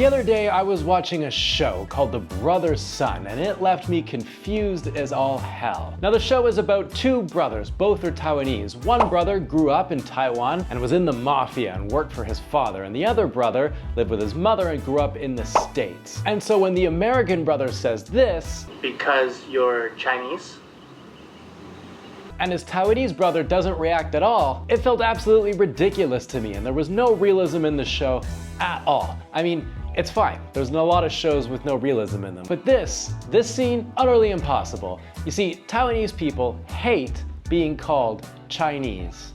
The other day, I was watching a show called The Brother's Son, and it left me confused as all hell. Now, the show is about two brothers, both are Taiwanese. One brother grew up in Taiwan and was in the mafia and worked for his father, and the other brother lived with his mother and grew up in the States. And so when the American brother says this, "Because you're Chinese?" and his Taiwanese brother doesn't react at all, it felt absolutely ridiculous to me, and there was no realism in the show at all. I mean, it's fine. There's a lot of shows with no realism in them. But this scene, utterly impossible. You see, Taiwanese people hate being called Chinese.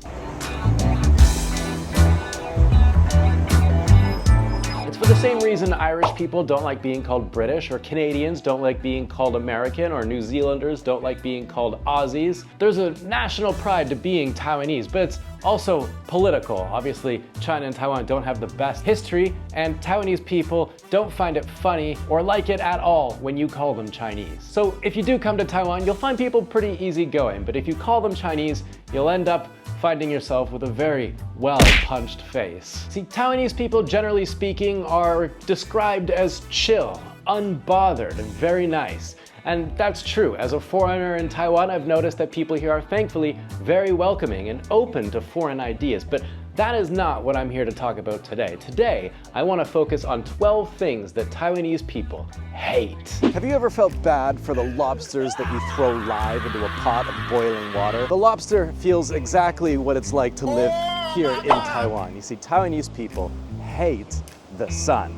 It's for the same reason Irish people don't like being called British, or Canadians don't like being called American, or New Zealanders don't like being called Aussies. There's a national pride to being Taiwanese, but it's also political. Obviously, China and Taiwan don't have the best history, and Taiwanese people don't find it funny or like it at all when you call them Chinese. So if you do come to Taiwan, you'll find people pretty easygoing, but if you call them Chinese, you'll end up finding yourself with a very well-punched face. See, Taiwanese people, generally speaking, are described as chill, unbothered, and very nice. And that's true. As a foreigner in Taiwan, I've noticed that people here are thankfully very welcoming and open to foreign ideas, but that is not what I'm here to talk about today. Today, I want to focus on 12 things that Taiwanese people hate. Have you ever felt bad for the lobsters that you throw live into a pot of boiling water? The lobster feels exactly what it's like to live here in Taiwan. You see, Taiwanese people hate the sun.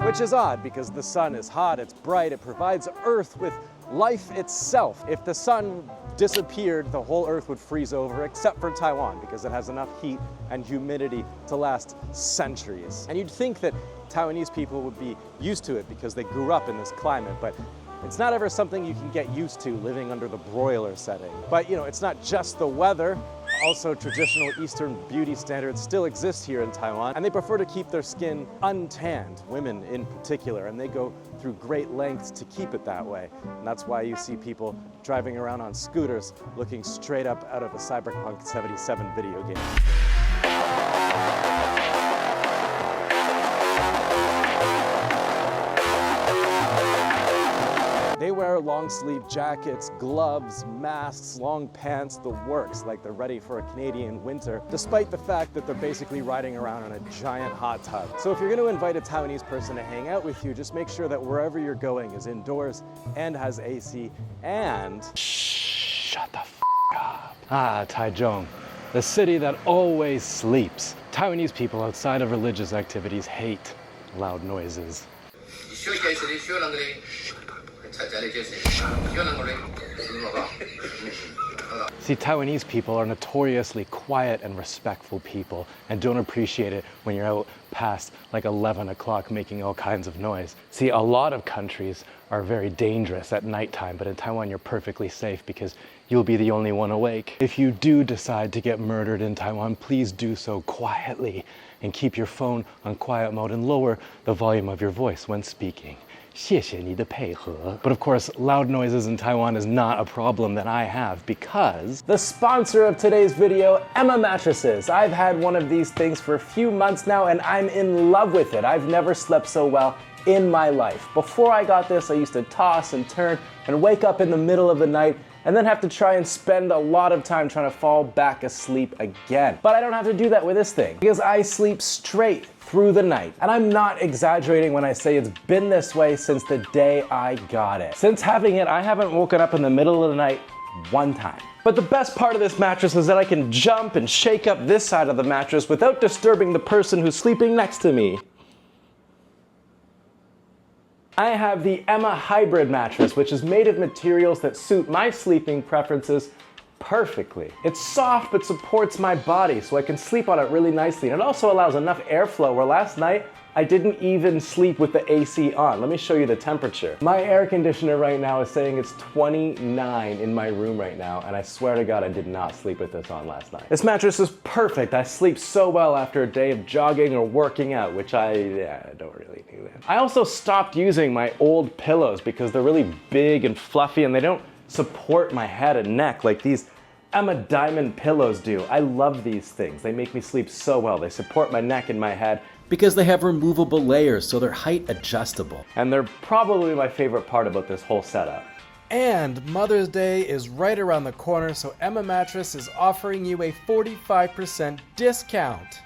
Which is odd because the sun is hot, it's bright, it provides Earth with life itself. If the sun disappeared, the whole Earth would freeze over, except for Taiwan, because it has enough heat and humidity to last centuries. And you'd think that Taiwanese people would be used to it because they grew up in this climate, but it's not ever something you can get used to living under the broiler setting. But you know, it's not just the weather. Also, traditional Eastern beauty standards still exist here in Taiwan, and they prefer to keep their skin untanned, women in particular, and they go through great lengths to keep it that way. And that's why you see people driving around on scooters looking straight up out of a Cyberpunk 77 video game. They wear long-sleeve jackets, gloves, masks, long pants, the works, like they're ready for a Canadian winter, despite the fact that they're basically riding around in a giant hot tub. So if you're going to invite a Taiwanese person to hang out with you, just make sure that wherever you're going is indoors and has AC and... Shut the f up. Ah, Taichung, the city that always sleeps. Taiwanese people outside of religious activities hate loud noises. See, Taiwanese people are notoriously quiet and respectful people and don't appreciate it when you're out past like 11 o'clock making all kinds of noise. See, a lot of countries are very dangerous at nighttime, but in Taiwan you're perfectly safe because you'll be the only one awake. If you do decide to get murdered in Taiwan, please do so quietly and keep your phone on quiet mode and lower the volume of your voice when speaking. 谢谢你的配合. But of course, loud noises in Taiwan is not a problem that I have because the sponsor of today's video, Emma Mattresses. I've had one of these things for a few months now and I'm in love with it. I've never slept so well in my life. Before I got this, I used to toss and turn and wake up in the middle of the night and then have to try and spend a lot of time trying to fall back asleep again. But I don't have to do that with this thing because I sleep straight through the night. And I'm not exaggerating when I say it's been this way since the day I got it. Since having it, I haven't woken up in the middle of the night one time. But the best part of this mattress is that I can jump and shake up this side of the mattress without disturbing the person who's sleeping next to me. I have the Emma Hybrid mattress, which is made of materials that suit my sleeping preferences perfectly. It's soft but supports my body so I can sleep on it really nicely. And it also allows enough airflow where last night I didn't even sleep with the AC on. Let me show you the temperature. My air conditioner right now is saying it's 29 in my room right now, and I swear to God I did not sleep with this on last night. This mattress is perfect. I sleep so well after a day of jogging or working out, which I don't really do that. I also stopped using my old pillows because they're really big and fluffy and they don't support my head and neck like these Emma Diamond pillows do. I love these things. They make me sleep so well. They support my neck and my head because they have removable layers, so they're height adjustable. And they're probably my favorite part about this whole setup. And Mother's Day is right around the corner, so Emma Mattress is offering you a 45% discount.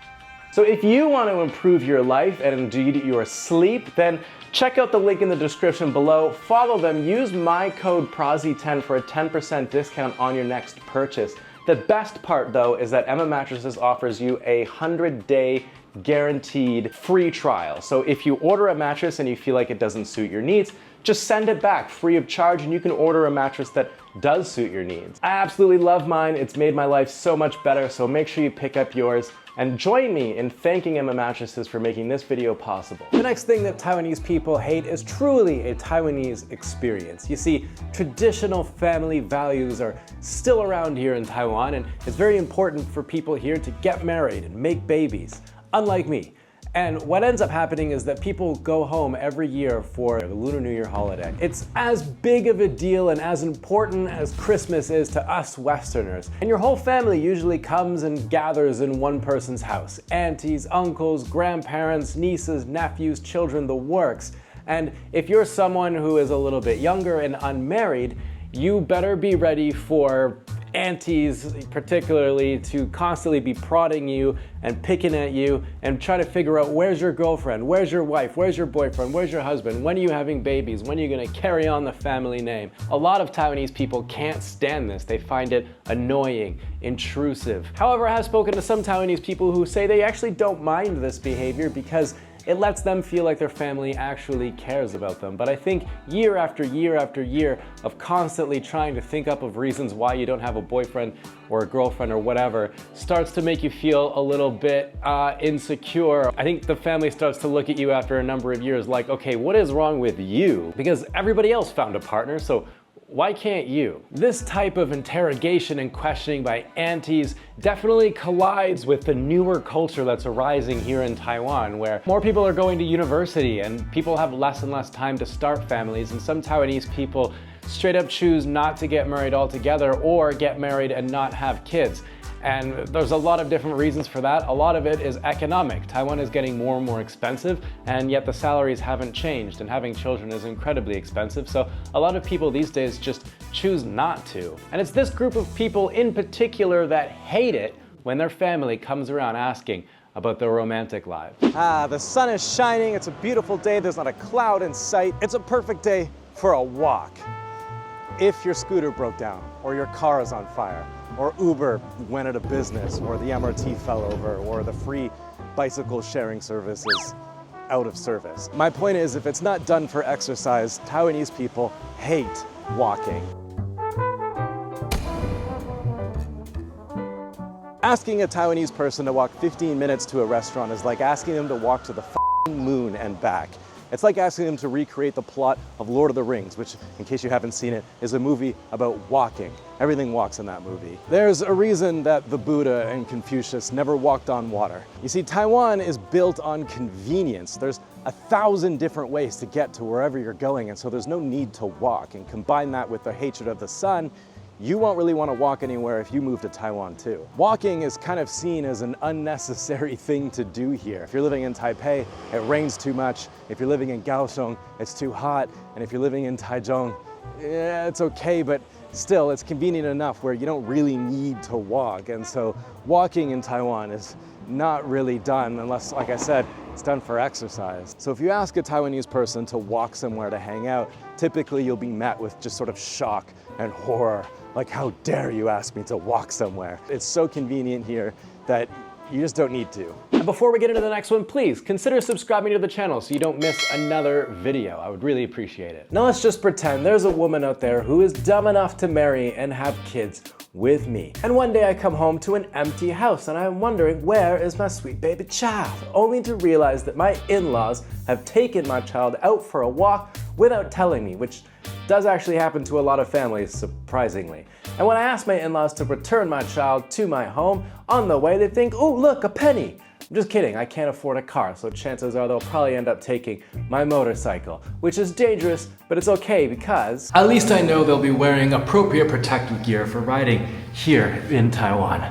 So if you want to improve your life and indeed your sleep, then check out the link in the description below. Follow them. Use my code Prozzie10 for a 10% discount on your next purchase. The best part, though, is that Emma Mattresses offers you a 100-day guaranteed free trial. So if you order a mattress and you feel like it doesn't suit your needs, just send it back free of charge and you can order a mattress that does suit your needs. I absolutely love mine. It's made my life so much better, so make sure you pick up yours. And join me in thanking Emma Mattresses for making this video possible. The next thing that Taiwanese people hate is truly a Taiwanese experience. You see, traditional family values are still around here in Taiwan, and it's very important for people here to get married and make babies, unlike me. And what ends up happening is that people go home every year for the Lunar New Year holiday. It's as big of a deal and as important as Christmas is to us Westerners. And your whole family usually comes and gathers in one person's house. Aunties, uncles, grandparents, nieces, nephews, children, the works. And if you're someone who is a little bit younger and unmarried, you better be ready for aunties particularly to constantly be prodding you and picking at you and try to figure out where's your girlfriend, where's your wife, where's your boyfriend, where's your husband, when are you having babies, when are you gonna carry on the family name. A lot of Taiwanese people can't stand this. They find it annoying, intrusive. However, I have spoken to some Taiwanese people who say they actually don't mind this behavior because it lets them feel like their family actually cares about them. But I think year after year after year of constantly trying to think up of reasons why you don't have a boyfriend or a girlfriend or whatever starts to make you feel a little bit insecure. I think the family starts to look at you after a number of years like, okay, what is wrong with you? Because everybody else found a partner, so why can't you? This type of interrogation and questioning by aunties definitely collides with the newer culture that's arising here in Taiwan, where more people are going to university and people have less and less time to start families, and some Taiwanese people straight up choose not to get married altogether or get married and not have kids. And there's a lot of different reasons for that. A lot of it is economic. Taiwan is getting more and more expensive, and yet the salaries haven't changed, and having children is incredibly expensive. So a lot of people these days just choose not to. And it's this group of people in particular that hate it when their family comes around asking about their romantic lives. The sun is shining. It's a beautiful day. There's not a cloud in sight. It's a perfect day for a walk. If your scooter broke down, or your car is on fire, or Uber went out of business, or the MRT fell over, or the free bicycle sharing service is out of service. My point is, if it's not done for exercise, Taiwanese people hate walking. Asking a Taiwanese person to walk 15 minutes to a restaurant is like asking them to walk to the moon and back. It's like asking them to recreate the plot of Lord of the Rings, which, in case you haven't seen it, is a movie about walking. Everything walks in that movie. There's a reason that the Buddha and Confucius never walked on water. You see, Taiwan is built on convenience. There's 1,000 different ways to get to wherever you're going, and so there's no need to walk. And combine that with their hatred of the sun, you won't really want to walk anywhere if you move to Taiwan too. Walking is kind of seen as an unnecessary thing to do here. If you're living in Taipei, it rains too much. If you're living in Kaohsiung, it's too hot. And if you're living in Taichung, it's okay, but still, it's convenient enough where you don't really need to walk. And so walking in Taiwan is not really done unless, like I said, it's done for exercise. So if you ask a Taiwanese person to walk somewhere to hang out, typically you'll be met with just sort of shock and horror. Like, how dare you ask me to walk somewhere? It's so convenient here that you just don't need to. And before we get into the next one, please consider subscribing to the channel so you don't miss another video. I would really appreciate it. Now let's just pretend there's a woman out there who is dumb enough to marry and have kids with me. And one day I come home to an empty house and I'm wondering, where is my sweet baby child? Only to realize that my in-laws have taken my child out for a walk without telling me, which does actually happen to a lot of families, surprisingly. And when I ask my in-laws to return my child to my home, on the way they think, oh look, a penny. I'm just kidding, I can't afford a car, so chances are they'll probably end up taking my motorcycle, which is dangerous, but it's okay because at least I know they'll be wearing appropriate protective gear for riding here in Taiwan.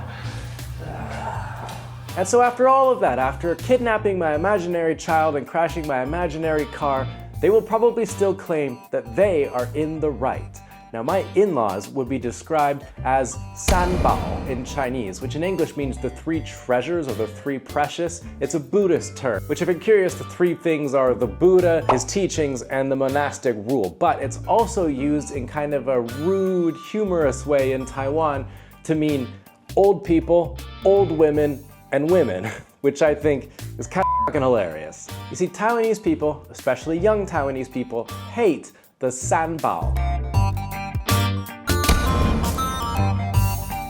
And so after all of that, after kidnapping my imaginary child and crashing my imaginary car, they will probably still claim that they are in the right. Now, my in-laws would be described as sanbao in Chinese, which in English means the three treasures or the three precious. It's a Buddhist term, which if you're curious, the three things are the Buddha, his teachings, and the monastic rule. But it's also used in kind of a rude, humorous way in Taiwan to mean old people, old women, and women, which I think is kind of fucking hilarious. You see, Taiwanese people, especially young Taiwanese people, hate the sanbao.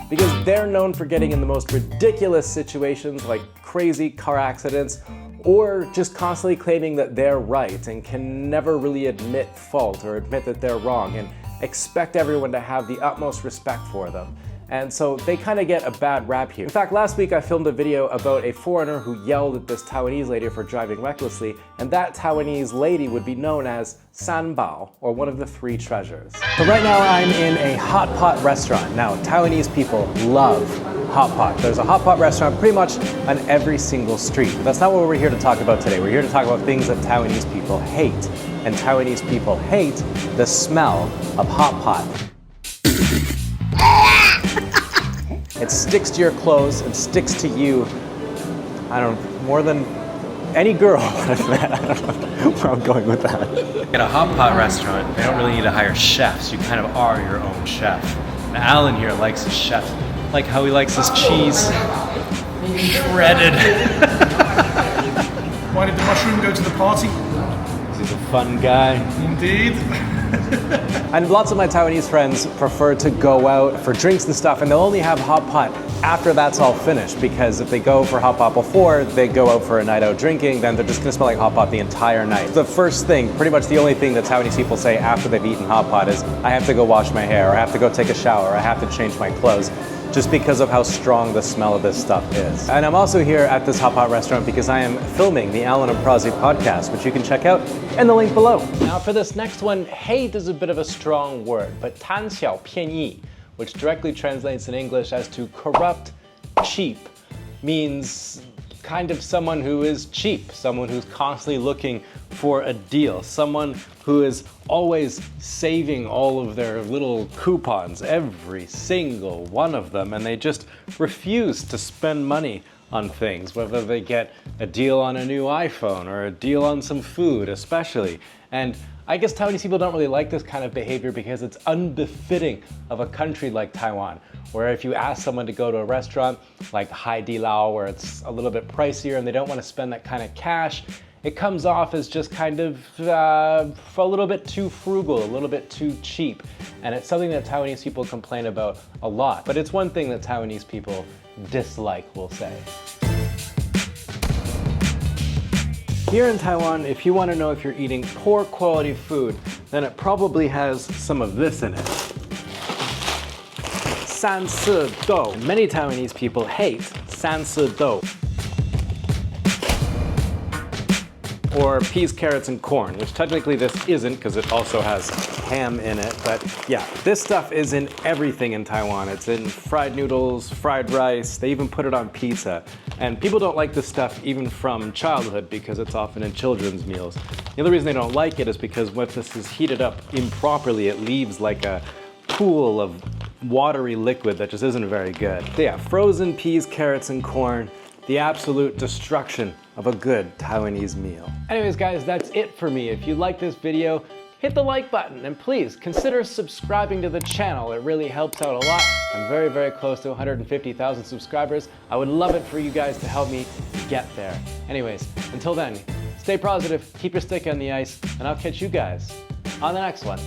Because they're known for getting in the most ridiculous situations like crazy car accidents or just constantly claiming that they're right and can never really admit fault or admit that they're wrong and expect everyone to have the utmost respect for them. And so they kind of get a bad rap here. In fact, last week I filmed a video about a foreigner who yelled at this Taiwanese lady for driving recklessly, and that Taiwanese lady would be known as sanbao, or one of the three treasures. So right now I'm in a hot pot restaurant. Now, Taiwanese people love hot pot. There's a hot pot restaurant pretty much on every single street. But that's not what we're here to talk about today. We're here to talk about things that Taiwanese people hate. And Taiwanese people hate the smell of hot pot. It sticks to your clothes, it sticks to you, I don't know, more than any girl I've met. I don't know where I'm going with that. At a hot pot restaurant, they don't really need to hire chefs. You kind of are your own chef. And Alan here likes his chef, like how he likes his cheese shredded. Why did the mushroom go to the party? He's a fun guy. Indeed. And lots of my Taiwanese friends prefer to go out for drinks and stuff, and they'll only have hot pot after that's all finished, because if they go for hot pot before they go out for a night out drinking, then they're just gonna smell like hot pot the entire night. The first thing, pretty much the only thing that Taiwanese people say after they've eaten hot pot is, I have to go wash my hair, or I have to go take a shower, or I have to change my clothes, just because of how strong the smell of this stuff is. And I'm also here at this hot pot restaurant because I am filming the Alan and Prozzie podcast, which you can check out in the link below. Now for this next one, hate is a bit of a strong word, but 贪小便宜, which directly translates in English as to corrupt, cheap, means kind of someone who is cheap, someone who's constantly looking for a deal, someone who is always saving all of their little coupons, every single one of them, and they just refuse to spend money on things, whether they get a deal on a new iPhone or a deal on some food especially. And I guess Taiwanese people don't really like this kind of behavior because it's unbefitting of a country like Taiwan, where if you ask someone to go to a restaurant like Hai Di Lao, where it's a little bit pricier and they don't want to spend that kind of cash, it comes off as just kind of a little bit too frugal, a little bit too cheap. And it's something that Taiwanese people complain about a lot. But it's one thing that Taiwanese people dislike, we'll say. Here in Taiwan, if you want to know if you're eating poor quality food, then it probably has some of this in it. 三色豆. Many Taiwanese people hate 三色豆. Or peas, carrots, and corn, which technically this isn't because it also has ham in it. But yeah, this stuff is in everything in Taiwan. It's in fried noodles, fried rice, they even put it on pizza. And people don't like this stuff even from childhood because it's often in children's meals. The other reason they don't like it is because when this is heated up improperly, it leaves like a pool of watery liquid that just isn't very good. So yeah, frozen peas, carrots, and corn, the absolute destruction of a good Taiwanese meal. Anyways guys, that's it for me. If you like this video, hit the like button and please consider subscribing to the channel. It really helps out a lot. I'm very, very close to 150,000 subscribers. I would love it for you guys to help me get there. Anyways, until then, stay positive, keep your stick on the ice, and I'll catch you guys on the next one.